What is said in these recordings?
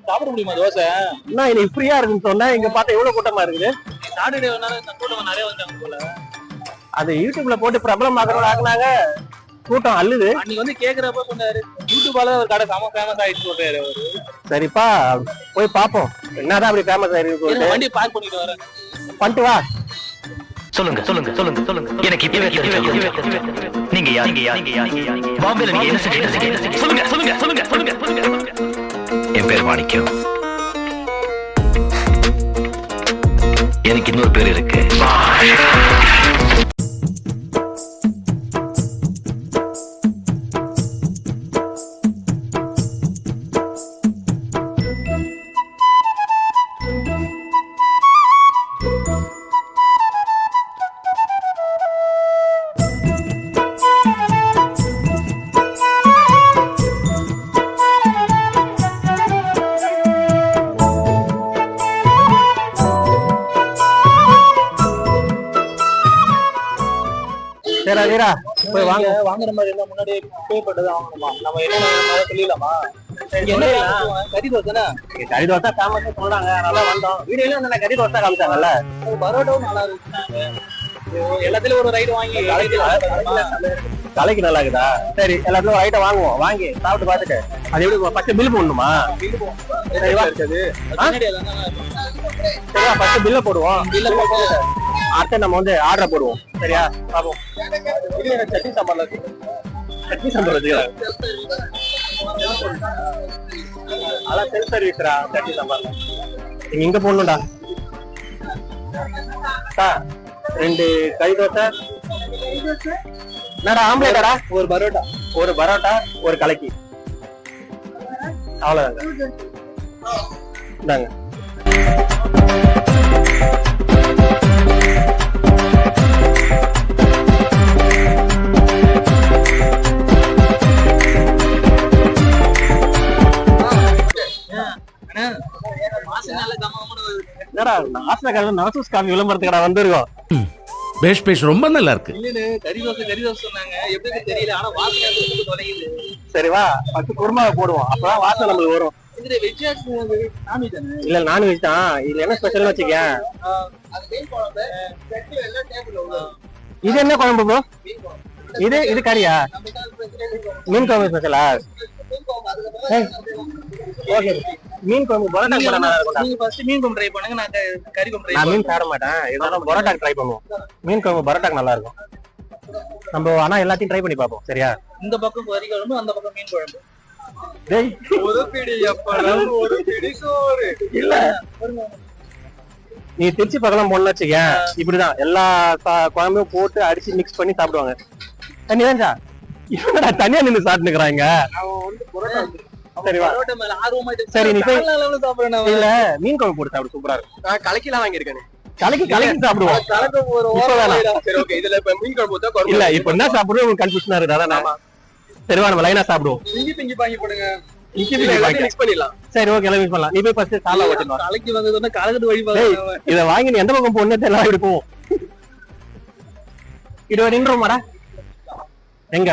சாப்பிட முடியுமா தோசை? என்ன இன்னைக்கு ஃப்ரீயா இருக்குன்னு சொன்னா இங்க பார்த்தா எவ்வளவு கூட்டமா இருக்குது. சாட்டர்டே கூட்டம் நிறைய வந்தாங்க போல. அது யூடியூப்ல போட்டு பிரபலம் ஆக்குனாங்க, கூட்டம் அள்ளுது. அன்னைக்கு கேக்குறப்ப சொன்னாரு யூடியூபால ஒரு கடை செம ஃபேமஸ் ஆயிடுச்சு சொல்றாரு அவரு. சரிப்பா போய் பாப்போம் என்னதான் அப்படி ஃபேமஸ் ஆயிருக்கு. வண்டி பார்க் பண்ணிட்டு வரேன், பண்ணிட்டு வா. சொல்லுங்க சொல்லுங்க சொல்லுங்க சொல்லுங்க. எனக்கு இப்பவே நீங்க யார்? பாம்பேல நீங்க என்ன செஞ்சீங்க? சொல்லுங்க சொல்லுங்க சொல்லுங்க சொல்லுங்க. என் பேர் மாணிக்கம். எனக்கு இன்னொரு பேர் இருக்கு. சரி வீரா போய் வாங்க. வாங்குற மாதிரி இருந்தா முன்னாடி பே பண்ணது வாங்கணுமா? நம்ம என்ன சொல்லிடலாமா? கறி தோசை தானே? கறி தோசை ஃபேமஸ் சொல்றாங்க, நல்லா வந்தோம். வீடியோல வந்து கறி தோசை காமிச்சாங்கல்ல, பரோட்டாவும் நல்லா இருக்கு. எல்லாத்துலயும் ஒரு ரைடு வாங்கி தலைக்கு நல்லா இருக்குதா? சரி எல்லாத்துலயும் ஒரு ஐட்டம் வாங்குவோம், வாங்கி சாப்பிட்டு பாத்துட்டு அது எப்படி ஃபர்ஸ்ட் பில் போடணுமா? சரிவா ஃபர்ஸ்ட் பில்ல போடுவோம். பில்ல போட்டு அடுத்து நம்ம வந்து ஆர்டர் போடுவோம். சரியா பாப்போம். சட்னி சாம்பார்ல சட்னி சாம்பார் வச்சுக்கலாம். அதான் செல்ஃப் சர்வீஸ்ரா சட்னி சாம்பார்ல. நீங்க இங்க போடணும்டா. 2 கறி தோசை, என்னடா ஆம்லேட்டடா? ஒரு பரோட்டா ஒரு கலக்கி, அவ்வளவுதாங்க. இந்தாங்க. விளம்பரத்துக்கடா வந்திருக்கோம். பேஷ் பேஷ் ரொம்ப நல்லா இருக்கு. கறி தோசை சொன்னாங்க, எப்படி தெரியல. ஆனா வாசனை தொலையுது. சரி வா ஃபர்ஸ்ட் குருமாவை போடுவோம், அப்பதான் வாசனை நமக்கு வரும். இல்ல நான்வெஜ் தான். இது என்ன ஸ்பெஷல் வச்சுக்க? இது என்ன குழம்பு ப்ரோ? இது கறியா? மீன் குழம்பு ஸ்பெஷலா? ஓகே மீன் குழம்பு பரோட்டா போனா இருக்கும்டா. நீங்க ஃபர்ஸ்ட் மீன் குழம்பு ட்ரை பண்ணுங்க, நான் கறி குழம்பு ட்ரை நான் மீன் சாப்பிட மாட்டேன், இருந்தாலும் பரோட்டா ட்ரை பண்ணுவோம். மீன் குழம்பு பரோட்டா நல்லா இருக்கும். நம்ம ஆனா எல்லாத்தையும் ட்ரை பண்ணி பார்ப்போம். சரியா? இந்த பக்கம் கறி குழம்பு, அந்த பக்கம் மீன் குழம்பு. டேய் ஒரு பிடி அப்பளம் ஒரு பிடி சோறு. இல்ல நீ திருச்சி பக்கம் போன வச்சுக்க, இப்படிதான் எல்லா குழம்பையும் போட்டு அடிச்சு மிக்ஸ் பண்ணி சாப்பிடுவாங்க. தனியா இவனடா தனியா நின்று சாப்பிட்டுக்கிறாங்க. சரிவா சரி நீ போய் இல்ல மீன் குழம்பு போட்டு சாப்பிடு, சூப்பரா இருக்கும். நான் கலக்கிலாம் வாங்கியிருக்கேன். கலக்கி சாப்பிடுவோம். இதுல இப்ப மீன் குழம்பு இல்ல இப்ப என்ன சாப்பிடுறது உங்களுக்கு கன்ஃபியூஷனா இருக்கு. அதான் சரிவா நம்ம லைனா சாப்பிடுவோம். இஞ்சி பாங்கி போடுங்க. மிக்ஸ் பண்ணிடலாம். சரி ஓகே எல்லாம் மிக்ஸ் பண்ணலாம். நீ போய் ஃபர்ஸ்ட் சாலா ஓட்டணும். கலக்கி வந்ததுன்னா கலக்கட்டு வழி பாருங்க. இத வாங்கி நீ எந்த பக்கம் போறனே தெரியல, இப்படி போவோம். இது நின்றோமாடா எங்க?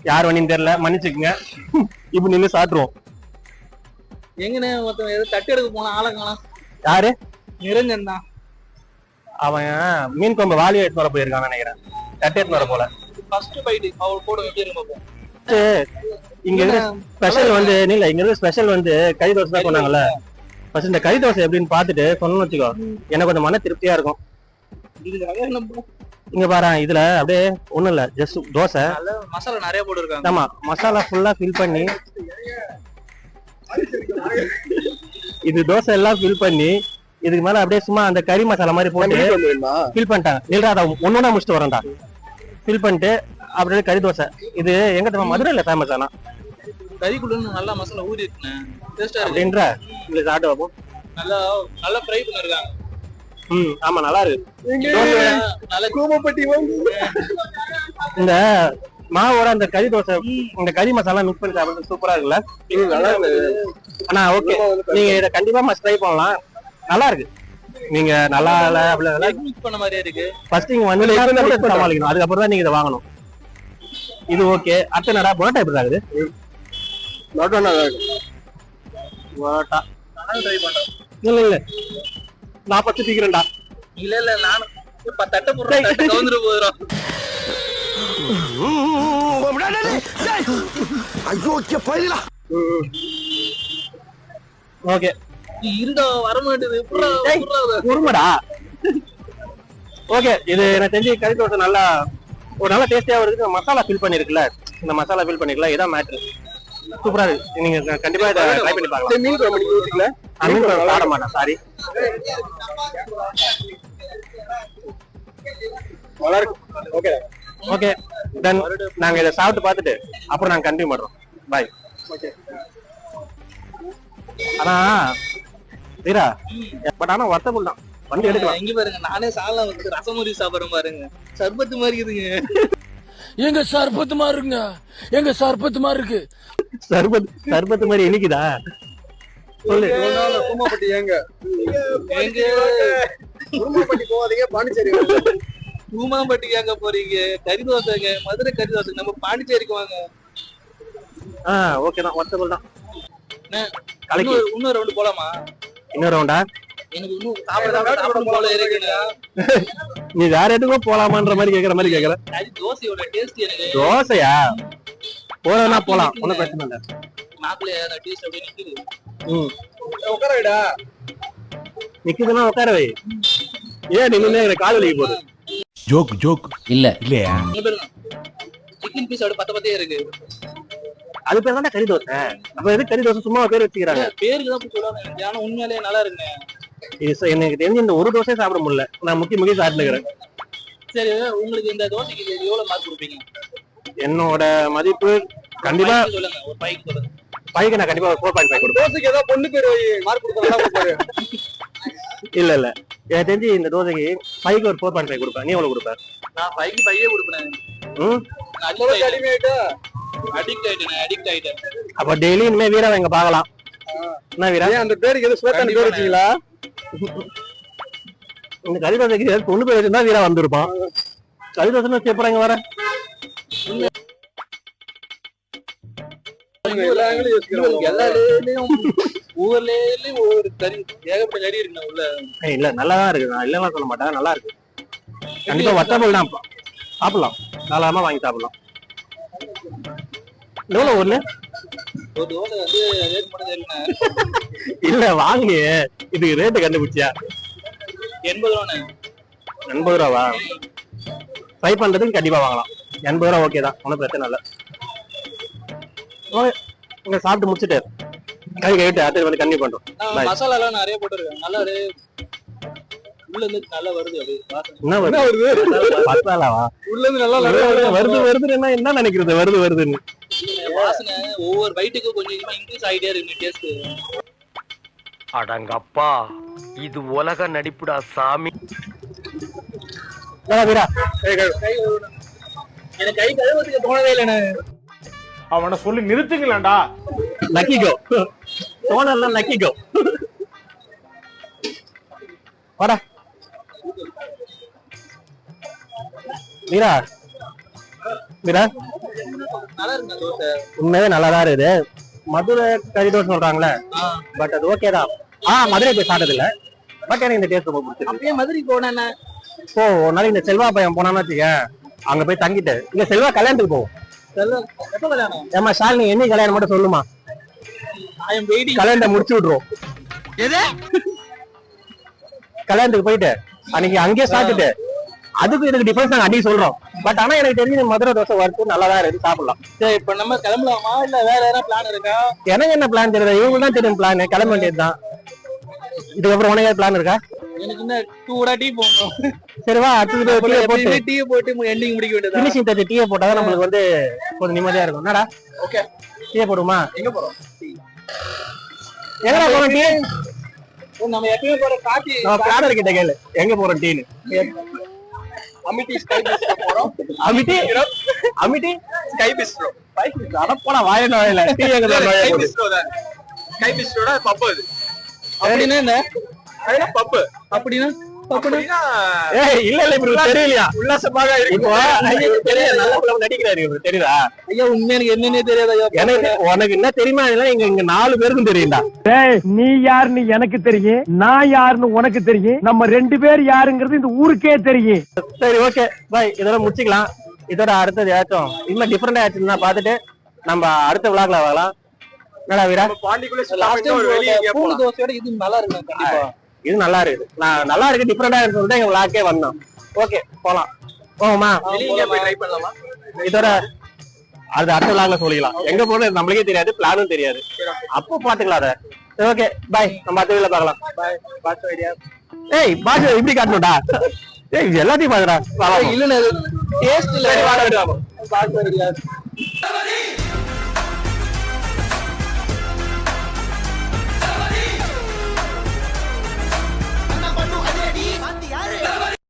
யார் வண்டின்னு தெரியல, மன்னிச்சுக்குங்க. இப்ப நின்னு சாப்பிடுவோம். எங்கன்னு ஒருத்தன் ஏதோ தட்டு எடுக்க போனா ஆளங்கானா. யாரு? நிரஞ்சன் தான். அவன் மீன் குழம்பு வாலி எடுத்து வர போயிருக்கான்னு நினைக்கிறேன். தட்டு எடுத்து வர போல. ஃபர்ஸ்ட் பைட் அவர் போட வைக்கிறோம். இங்க ஸ்பெஷல் வந்து இல்ல, இங்க இருந்து ஸ்பெஷல் வந்து கறி தோசை தான் சொன்னாங்கல்ல. ஃபர்ஸ்ட் இந்த கறி தோசை எப்படின்னு பாத்துட்டு சொன்னோம்னு வச்சுக்கோ, எனக்கு கொஞ்சம் மன திருப்தியா இருக்கும். இங்க பாரு, இதுல அப்படியே ஒண்ணும் இல்ல, ஜஸ்ட் தோசை மசாலா நிறைய போட்டுருக்காங்க. ஆமா மசாலா ஃபுல்லா ஃபில் பண்ணி, இது தோசை எல்லாம் ஃபில் பண்ணி இதுக்கு மேல அப்படியே சும்மா அந்த கறி மசாலா மாதிரி போட்டு ஃபில் பண்ணிட்டாங்க. இல்லடா அதை ஒன்னொன்னா முடிச்சுட்டு வரேன்டா. ஃபில் பண்ணிட்டு அப்படியே கறி தோசை. இது எங்க தெரியுமா? மதுரையில ஃபேமஸ். ஆனா கறிக்குள்ள நல்லா மசாலா ஊறி இருக்குண்ணே, டேஸ்டா இருக்கு. அப்படின்ற இந்த சாப்பிட்டு வைப்போம். நல்லா ஃப்ரை பண்ணிருக்காங்க. ஆமா நல்லா இருக்கு. நல்ல கூமப்பட்டி இந்த மாவோட அந்த கறி தோசை, இந்த கறி மசாலா மிக்ஸ் பண்ணி சாப்பிடுறது சூப்பரா இருக்குல்ல. நல்லா இருக்கு. ஆனா ஓகே, நீங்க இதை கண்டிப்பா மஸ்ட் ட்ரை பண்ணலாம். நல்லா இருக்கு. நீங்க நல்லா இல்ல அப்படி மிக்ஸ் பண்ண மாதிரியே இருக்கு. ஃபர்ஸ்ட் நீங்க வந்து சமாளிக்கணும், அதுக்கப்புறம் தான் நீங்க இதை வாங்கணும். இது ஓகே. அடுத்து என்னடா பரோட்டா எப்படி ஆகுது? பரோட்டா நல்லா இருக்கு. பரோட்டா ட்ரை பண்றேன். இல்ல இல்ல நான் பத்து தீக்கிறேன்டா. இல்ல நானும் தட்டை போடுறேன், தட்டை கவுந்துட்டு போதும். ஓகே இருடா வர மாட்டேது. உருமடா. ஓகே இது எனக்கு தெரிஞ்சு கறி தோசை நல்லா ஒரு நல்ல டேஸ்டியா இருக்கு. மசாலா ஃபில் பண்ணிருக்குல்ல, இந்த மசாலா ஃபில் பண்ணிருக்கல, இதான் மேட்ரு. சூப்பரா இருக்கு. நீங்க கண்டிப்பா இதை ட்ரை பண்ணி பார்க்கலாம். மீன் குழம்பு நீங்க ஊத்திக்கல? மீன் குழம்பு சாப்பிட மாட்டேன், சாரி. நல்லா இருக்கு. ஓகே ஓகே தென் நாங்க இதை சாப்பிட்டு பார்த்துட்டு அப்புறம் நாங்க கண்டினியூ பண்றோம். பாய். ஓகே. ஆனா வீரா பட் ஆனா வர்த்தபுல் தான், வண்டி எடுக்கலாம். இங்க பாருங்க, நானே சாலம் வந்து ரசமுறி சாப்பிடுறேன் பாருங்க. சர்பத்து மாதிரி இருக்குதுங்க. எங்க சர்பத்து மாதிரி இருக்குங்க, எங்க சர்பத்து மாதிரி இருக்கு. சர்பத்து மாதிரி இனிக்குதா? சொல்லு. கூமாப்பட்டி ஏங்க கூமாப்பட்டி போவாதீங்க, பாண்டிச்சேரி. கூமாப்பட்டி ஏங்க போறீங்க? கறி தோசைங்க, மதுரை கறி தோசை. நம்ம பாண்டிச்சேரிக்கு வாங்க. ஓகே தான், வர்த்தபுல் தான். இன்னொரு ரவுண்டு போலாமா? இன்னொரு ரவுண்டா? எனக்கு இன்னும் சாப்பிட போல இருக்குங்க. நீ வேற எதுக்கும் போலாமான்ற மாதிரி கேக்குற. கறி தோசையோட டேஸ்ட் எனக்கு. தோசையா? போறதுனா போலாம், ஒன்னும் பிரச்சனை இல்ல. நாக்குல டேஸ்ட் அப்படியே நிக்குது. உட்கார வைடா. நிக்குதுன்னா உட்கார வை. ஏன் நின்னு எனக்கு கால் வலிக்கு போகுது? ஜோக் இல்ல இல்லையா? சிக்கன் பீஸ் அப்படியே பத்தே இருக்கு. அது பேர் தானே கறி தோசை. அப்ப எது கறி தோசை சும்மா பேர் வச்சுக்கிறாங்க? பேருக்கு தான் சொல்லுவாங்க. ஆனா உண்மையிலேயே நல்லா இருக்குங்க. எனக்கு தெரிஞ்சு இந்த ஒரு தோசை சாப்பிட முடியல, நான் முக்கிய சாப்பிட்டுக்கிறேன். சரி, உங்களுக்கு இந்த தோசைக்கு எவ்வளவு மார்க் கொடுப்பீங்க? என்னோட மதிப்பு கண்டிப்பா சொல்லுங்க, ஒரு பைக்கு சொல்லுங்க. பைக்கு நான் கண்டிப்பா 4.5 கொடுப்பேன். தோசைக்கு ஏதாவது பொண்ணு பேர் மார்க் கொடுப்பாரு. இல்ல எனக்கு தெரிஞ்சு இந்த தோசைக்கு பைக்கு ஒரு 4.5 கொடுப்பேன். நீ எவ்வளவு கொடுப்ப? நான் பைக்கு பையே கொடுப்பேன். அடிக்ட் ஆயிட்டேன். அப்ப டெய்லி இனிமே வீரா எங்க பாக்கலாம். என்ன வீரா அந்த பேருக்கு எது ஸ்வேதான பேர் வச்சீங்களா? இந்த கறி தோசைக்கு பொண்ணு பேர் வச்சிருந்தா வீரா வந்திருப்பான். கறி தோசைன்னு வச்சு எப்பறம் இங்க வர? ஊர்லயும் ஒவ்வொரு கறி, ஏகப்பட்ட கறி இருக்கு உள்ள. இல்ல நல்லாதான் இருக்கு, நான் இல்லைன்னா சொல்ல மாட்டேன், நல்லா இருக்கு. கண்டிப்பா வட்டபுல் தான் சாப்பிடலாம், தாராளமா வாங்கி சாப்பிடலாம். எவ்வளவு ஒண்ணு? ஒரு தோசை வந்து ரேட் மட்டும் தெரியுமா? இல்ல வாங்கி இது ரேட்டு கண்டுபிடிச்சியா? 80 ரூபாண்ணே. 80 ரூபாவா? ட்ரை பண்றதுக்கு கண்டிப்பா வாங்கலாம். 80 ரூபா ஓகே தான், ஒன்றும் பிரச்சனை இல்லை. இங்க சாப்பிட்டு முடிச்சுட்டு கை கைட்டு அடுத்து வந்து கண்டினியூ பண்றோம். மசாலா எல்லாம் நிறைய போட்டுருக்கேன். நல்லா உள்ள இருந்து நல்லா வருது. அது என்ன வருது? மசாலாவா? உள்ள இருந்து நல்லா வருதுன்னா என்ன நினைக்கிறது? வருதுன்னு வாசனை ஒவ்வொரு பைட்டுக்கும் கொஞ்சம் இன்க்ரீஸ் ஆகிட்டே இருக்கு டேஸ்ட். அடங்கப்பா, இது உலக நடிப்புடா சாமி. வீரா எனக்கு கை கழுவுறதுக்கு தோணவே இல்லைண்ணே. அவனை சொல்லி நிறுத்துங்களேன்டா. நக்கிக்கோ தோணலாம், நக்கிக்கோ வாடா வீரா. நல்லா இருக்கு தோசை, உண்மையே நல்லாதான் இருக்குது. மதுரை கறி தோசை சொல்றாங்களே, பட் அது ஓகே தான். மதுரை போய் சாப்பிட்டது இல்ல, பட் எனக்கு இந்த டேஸ்ட் ரொம்ப பிடிச்சிருக்கு. அப்படியே மதுரைக்கு போனேன். ஒரு நாளைக்கு இந்த செல்வா பையன் போனான்னு வச்சுக்க, அங்க போய் தங்கிட்டு இங்க செல்வா கல்யாணத்துக்கு போவோம். எப்ப கல்யாணம்? ஏமா ஷாலினி என்ன கல்யாணம் மட்டும் சொல்லுமா, கல்யாணத்தை முடிச்சு விட்டுருவோம். கல்யாணத்துக்கு போயிட்டு அன்னைக்கு அங்கேயே சாப்பிட்டுட்டு அதுக்கு இதுக்கு டிஃபரன்ஸ் நாங்க அடி சொல்றோம். பட் ஆனா எனக்கு தெரிஞ்சு மதுரை தோசை வறுத்து நல்லாதான் இருக்கு, சாப்பிடலாம். சரி, இப்ப நம்ம கிளம்பலாமா இல்ல வேற ஏதாவது பிளான் இருக்கா? எனக்கு என்ன பிளான் தெரியுது, இவங்க தான் தெரியும் பிளான். கிளம்ப வேண்டியதுதான். இதுக்கப்புறம் உனக்கு ஏதாவது பிளான் இருக்கா? எனக்கு என்ன 2 டீ போடணும். சரி வா, அடுத்தது டீ போட்டு எண்டிங் முடிக்க வேண்டியது. ஃபினிஷிங் டச் டீயை போட்டாதான் நம்மளுக்கு வந்து கொஞ்சம் நிம்மதியா இருக்கும். என்னடா ஓகே, டீயை போடுமா? எங்க போறோம்? எங்க போறோம் டீ? நம்ம எப்பவுமே போற காபி நம்ம பிளானர் கிட்ட கேளு எங்க போறோம் டீன்னு. அமிட்டி ஸ்கை பிஸ்ட்ரோ போறோம். Amity Sky Bistro. அடப்போடா வாயன வாயில டீ எங்க தான் ஸ்கை பிஸ்ட்ரோ தான். ஸ்கை பிஸ்ட்ரோட பப் அது. அப்படினா என்ன? பப். அப்படினா அப்படின்னா ஏய் இல்ல இல்ல இப்படி தெரியலையா உல்லாசமாக இப்போ தெரியல நல்ல படம் நடிக்கிறாரு இவரு தெரியுதா ஐயா உண்மை எனக்கு என்னன்னே தெரியாது ஐயா. எனக்கு உனக்கு என்ன தெரியுமா இதெல்லாம் இங்க 4 பேருக்கும் தெரியும்டா. நீ யாருன்னு எனக்கு தெரியும், நான் யாருன்னு உனக்கு தெரியும், நம்ம 2 பேர் யாருங்கிறது இந்த ஊருக்கே தெரியும். சரி ஓகே பாய், இதோட முடிச்சுக்கலாம். இதோட அடுத்தது ஏதாச்சும் இன்னும் டிஃபரெண்டா ஆச்சுன்னா பார்த்துட்டு நம்ம அடுத்த விழாக்ல வரலாம். என்னடா வீரா? லாஸ்ட் டைம் பூண்டு தோசையோட இது நல்லா இருக்கு கண்டிப்பா. இது நல்லா இருக்குது. நான் நல்லா இருக்கு டிஃபரெண்டா இருக்குன்னு சொல்லிட்டு எங்க விழாக்கே வந்தோம். ஓகே போலாம். போமா வெளியே போய் ட்ரை பண்ணலாமா? இதோட அது அடுத்த விழாக்ல சொல்லிக்கலாம். எங்க போறது நம்மளுக்கே தெரியாது, பிளானும் தெரியாது. அப்போ பாத்துக்கலாம் அத. சரி ஓகே பாய், நம்ம அடுத்த வீடியோல பார்க்கலாம். பாய் பாஸ் ஐடியா. ஏய் பாஸ் இப்படி காட்டணும்டா. ஏய் எல்லாத்தையும் பாக்குறா. இல்லன்னு டேஸ்ட் இல்ல. சரி வாடா. Boss idea.